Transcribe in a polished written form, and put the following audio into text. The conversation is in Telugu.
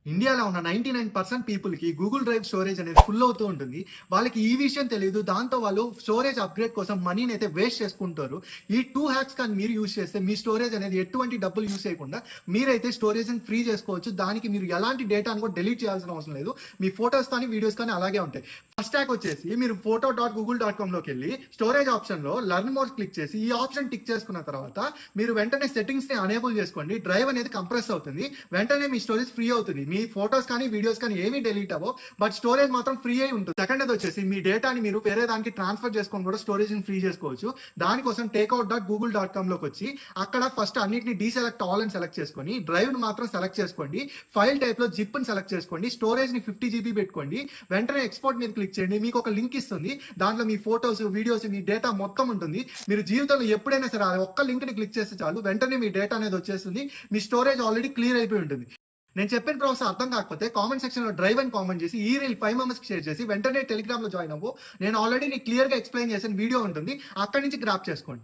ఇండియాలో ఉన్న 99% పీపుల్‌కి గూగుల్ డ్రైవ్ స్టోరేజ్ అనేది ఫుల్ అవుతూ ఉంటుంది. వాళ్ళకి ఈ విషయం తెలీదు. దాంతో వాళ్ళు స్టోరేజ్ అప్‌గ్రేడ్ కోసం మనీనైతే వేస్ట్ చేసుకుంటారు. ఈ 2 హ్యాక్స్ కానీ మీరు యూజ్ చేస్తే మీ స్టోరేజ్ అనేది ఎటువంటి డబ్బులు యూజ్ చేయకుండా మీరైతే స్టోరేజ్‌ని ఫ్రీ చేసుకోవచ్చు. దానికి మీరు ఎలాంటి డేటాను కూడా డిలీట్ చేయాల్సిన అవసరం లేదు. మీ ఫోటోస్ కానీ, వీడియోస్ కానీ అలాగే ఉంటాయి. ఫస్ట్ హ్యాక్ వచ్చేసి మీరు photo.google.comలోకెళ్ళి స్టోరేజ్ ఆప్షన్‌లో లెర్న్ మోర్ క్లిక్ చేసి ఈ ఆప్షన్ టిక్ చేసుకున్న తర్వాత మీరు వెంటనే సెట్టింగ్స్‌ని అనేబుల్ చేసుకోండి. డ్రైవ్ అనేది కంప్రెస్ అవుతుంది. వెంటనే మీ స్టోరేజ్ ఫ్రీ అవుతుంది. మీ ఫోటోస్ కానీ, వీడియోస్ కానీ ఏమీ డిలీట్ అవ్వవు. బట్ స్టోరేజ్ మాత్రం ఫ్రీ అయి ఉంటుంది. సెకండ్ అది వచ్చేసి మీ డేటాని మీరు వేరే దానికి ట్రాన్స్ఫర్ చేసుకొని కూడా స్టోరేజ్ని ఫ్రీ చేసుకోవచ్చు. దానికోసం takeout.google.comలోకి వచ్చి అక్కడ ఫస్ట్ అన్నిటిని డీసెలెక్ట్ ఆల్ అని సెలెక్ట్ చేసుకొని డ్రైవ్ని మాత్రం సెలెక్ట్ చేసుకోండి. ఫైల్ టైప్లో జిప్ని సెలెక్ట్ చేసుకోండి. స్టోరేజ్ని 50 GB పెట్టుకోండి. వెంటనే ఎక్స్పోర్ట్ మీద క్లిక్ చేయండి. మీకు ఒక లింక్ ఇస్తుంది. దాంట్లో మీ ఫోటోస్, వీడియోస్, మీ డేటా మొత్తం ఉంటుంది. మీరు జీవితంలో ఎప్పుడైనా సరే ఆ ఒక్క లింక్ని క్లిక్ చేస్తే చాలు, వెంటనే మీ డేటా అనేది వచ్చేస్తుంది. మీ స్టోరేజ్ ఆల్రెడీ క్లియర్ అయిపోయి ఉంటుంది. నేను చెప్పిన ప్రాసెస్ అర్థం కాకపోతే కామెంట్ సెక్షన్‌లో డ్రైవ్ అని కామెంట్ చేసి ఈ రీల్ 5 మెంబర్స్‌కి షేర్ చేసి వెంటనే టెలిగ్రామ్‌లో జాయిన్ అవ్వు. నేను ఆల్రెడీ నీకు క్లియర్‌గా ఎక్స్‌ప్లెయిన్ చేసిన వీడియో ఉంటుంది. అక్కడి నుంచి గ్రాబ్ చేసుకోండి.